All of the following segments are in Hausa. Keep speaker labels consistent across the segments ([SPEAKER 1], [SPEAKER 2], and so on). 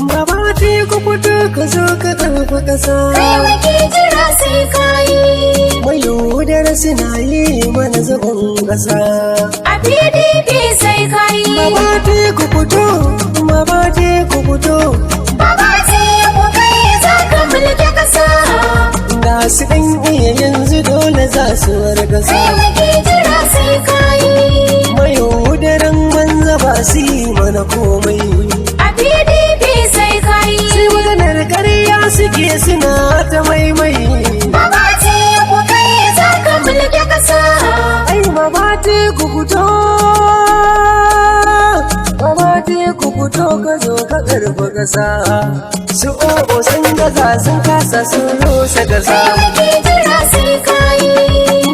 [SPEAKER 1] Babati ku fito ka zo ka karfa kasa.
[SPEAKER 2] Kai wake jira sai kayi.
[SPEAKER 1] Mai yaudara suna yi mana zagon kasa.
[SPEAKER 2] A PDP sai kayi.
[SPEAKER 1] Babati ku fito, babati ku fito.
[SPEAKER 2] Babati ku kai za ka mulki kasa.
[SPEAKER 1] Da su ɗan iya yanzu dole za su wargasa.
[SPEAKER 2] Kai wake jira sai kayi.
[SPEAKER 1] Mai yaudaran banza ba su yi mana komai.
[SPEAKER 2] A PDP sai kayi.
[SPEAKER 1] Sai maganar ƙarya suke suna ta maimai.
[SPEAKER 2] Babati ku kai za ka mulki kasa.
[SPEAKER 1] Ai babati ku fito, babati ku fito ka zo ka karfa kasa. Su o'o sun gaza sun kasa sun rusa kasa.
[SPEAKER 2] Kai wake jira sai kayi.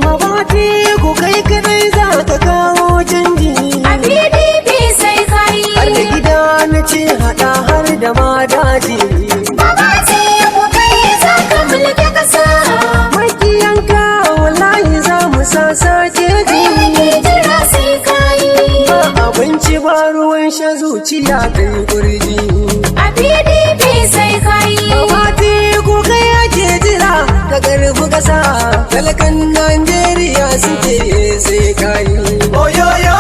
[SPEAKER 1] Babati ku kai kadai za ka kawo canji.
[SPEAKER 2] A PDP sai kayi.
[SPEAKER 1] Har da gida na ce haɗa har da ma daji.
[SPEAKER 2] Babati ku kai za ka mulki kasa.
[SPEAKER 1] Makiyanka wallahi za mu sasa jeji.
[SPEAKER 2] Kai wake jira sai kayi.
[SPEAKER 1] Ba abinci ba ruwan sha zuciya ta yi kurji.
[SPEAKER 2] A PDP sai kayi.
[SPEAKER 1] Babati ku kai ake jira ka karfi kasa. Talakan Najeriya suke sai kayi. Oyoyo,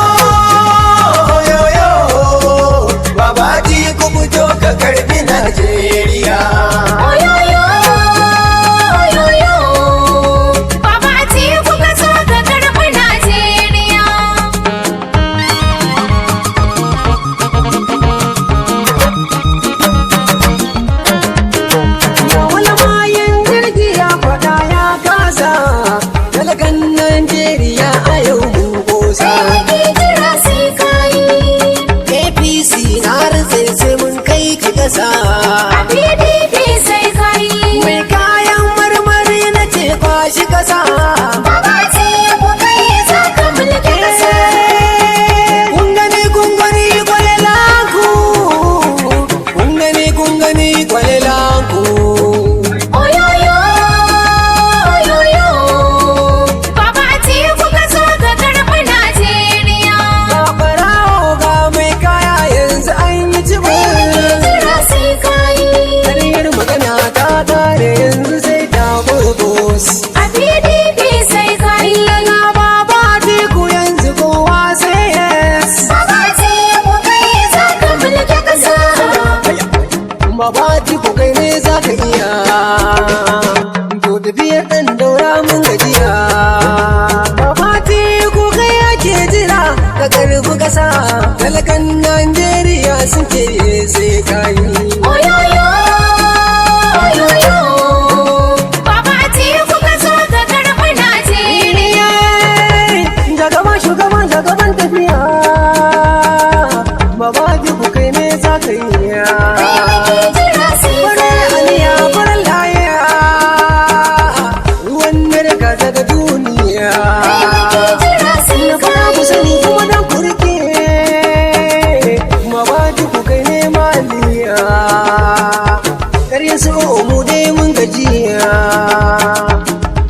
[SPEAKER 1] oyoyo, babati ku fito ka karfi Najeriya.
[SPEAKER 2] Oyoyo, oyoyo, Babati ku ka zo ka karɓi Najeriya.
[SPEAKER 1] Wala bayan jirgi ya faɗa ya kasa. Talakan Najeriya a yau mun kosa.
[SPEAKER 2] Kai wake jira sai kayi.
[SPEAKER 1] APC na rantse sai mun kai ki kasa.
[SPEAKER 2] A PDP sai kayi.
[SPEAKER 1] Mai kayan marmari na ce kwashi kasa.
[SPEAKER 2] Babati ku kai za ka mulki kasa.
[SPEAKER 1] Kungani kwalelanku. Kungani kwalelanku.
[SPEAKER 2] Oyoyo, oyoyo, Babati ku ka zo ka karɓi Najeriya.
[SPEAKER 1] Ga ɓarawo ga mai kaya yanzu an yi cibin.
[SPEAKER 2] Jira sai kayi.
[SPEAKER 1] Karyar magana ta ƙare yanzu sai ta burgos.
[SPEAKER 2] A PDP sai kayi.
[SPEAKER 1] Yana baba teku yanzu kowa sai yes.
[SPEAKER 2] Babati ku kai za ka mulki kasa.
[SPEAKER 1] Babati ku kai ne za ka iya. To tafiyar ɗan daura mun gajiya. Babati ku kai ake jira ka karfi ƙasa. Talakan Najeriya sun ce sai kayi.
[SPEAKER 2] Oyoyo, oyoyo, Babati ku ka zo ka karɓi Najeriya.
[SPEAKER 1] Jagaban tafiya. Babati ku kai ne za ka iya.
[SPEAKER 2] Kai wake jira sai
[SPEAKER 1] Farar
[SPEAKER 2] kayi.
[SPEAKER 1] aniya farar laya. Ruwan narka daga duniya.
[SPEAKER 2] Jira sai
[SPEAKER 1] Na fara ku
[SPEAKER 2] kayi.
[SPEAKER 1] sani kuma dan ku rike. Babati ku kai ne maliya. Karya su mu dai mun gajiya.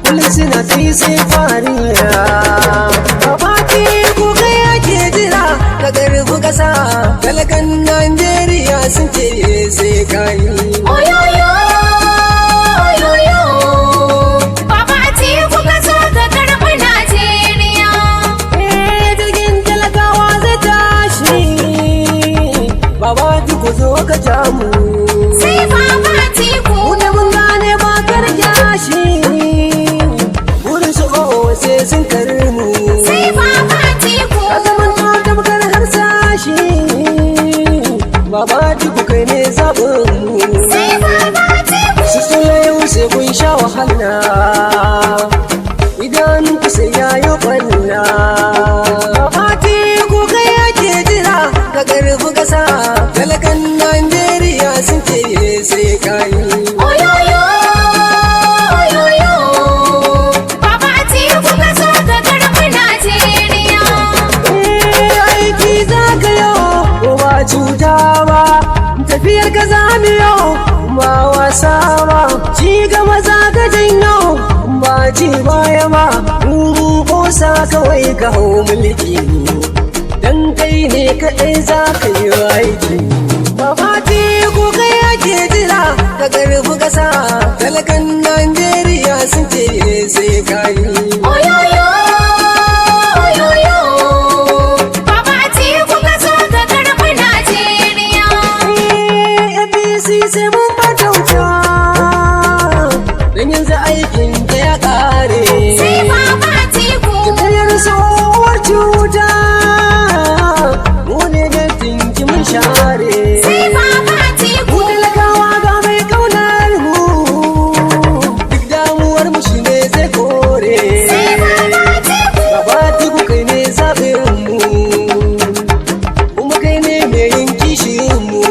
[SPEAKER 1] Kullum suna ta yi sai fariya. Babati ku kai ake jira ka karfi kasa. Talakan Najeriya sun ce sai kayi.
[SPEAKER 2] Oyoyo, oyoyo, Babati ku ka zo ka karɓi Najeriya.
[SPEAKER 1] Jirgin talakawa zai tashi. Babati ku zo ka jamu.
[SPEAKER 2] Sai Babati ku.
[SPEAKER 1] Wanda mun gane ba karya shi. Wurin su sai sun karmu.
[SPEAKER 2] Sai Babati ku.
[SPEAKER 1] Ka zaman to tamkar harsashi. Babati ku kai ne zaɓin mu.
[SPEAKER 2] Sai Babati ku.
[SPEAKER 1] Su tsula yau sai kun sha wahala. Idan ku sai ya yi ɓanna. Babati ku kai ake jira ka karfi ƙasa. Talakan Najeriya sun ce sai kayi.
[SPEAKER 2] Oyoyo, oyoyo, Babati ku ka zo ka karɓi Najeriya.
[SPEAKER 1] Aiki za ka yau ba cuta ba. Tafiyar ka za mu yau ba wasa ba. Ci gaba za ka janyo ba ci baya ba. Kosa kawai ka hau mulki kaɗai za ka yi aiki. Babati ko kai ake jira ka karfi ƙasa, talakan Najeriya sun ce sai ka yi.
[SPEAKER 2] Oyoyo, oyoyo, Baba Atiku ka zo ka karɓi Najeriya.
[SPEAKER 1] APC sai mun matauta, don yanzu aikin ta ya ƙare.
[SPEAKER 2] Sai Baba Atiku.
[SPEAKER 1] Tafiyar tsohuwar cuta, mu ne da tinki mun share.
[SPEAKER 2] Sai Baba Atiku.
[SPEAKER 1] Talakawa ga mai kaunar mu, duk damuwar mu shi ne zai kore.
[SPEAKER 2] Sai Baba Atiku.
[SPEAKER 1] Baba Atiku kai ne zaɓin mu, kuma kai ne mai yin kishin mu.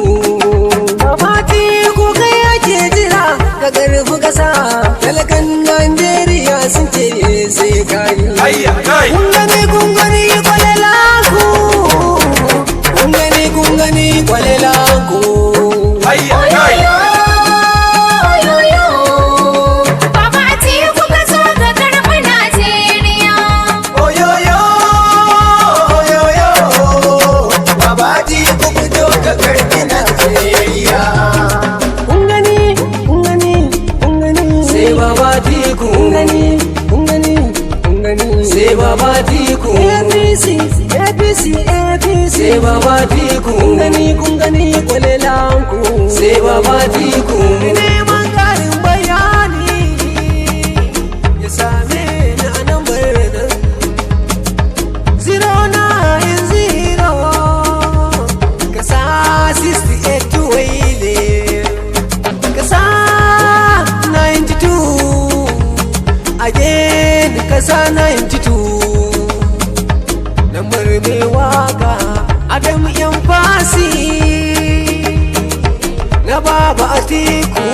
[SPEAKER 1] Baba Atiku kai ake jira ka karfi ƙasa, talakan Najeriya sun ce sai ka yi. Kun gani kwalelanku, kun gani kwalelanku.
[SPEAKER 2] Oyoyo, oyoyo, Baba Atiku ka zo ka karɓi Najeriya.
[SPEAKER 1] Oyoyo, oyoyo, Baba Atiku fito ka karɓi Najeriya. Kun gani, sai Baba Atiku. Sai Baba Atiku. APC, sai Baba Atiku. Kun gani kwalelanku. Sai Baba Atiku. Neman ƙarin bayani ya same ni a nan birnin 0900 kasa 68 waile kasa 92 again kasa 92 lambar mai waka Adam yan fasi na Baba Atiku.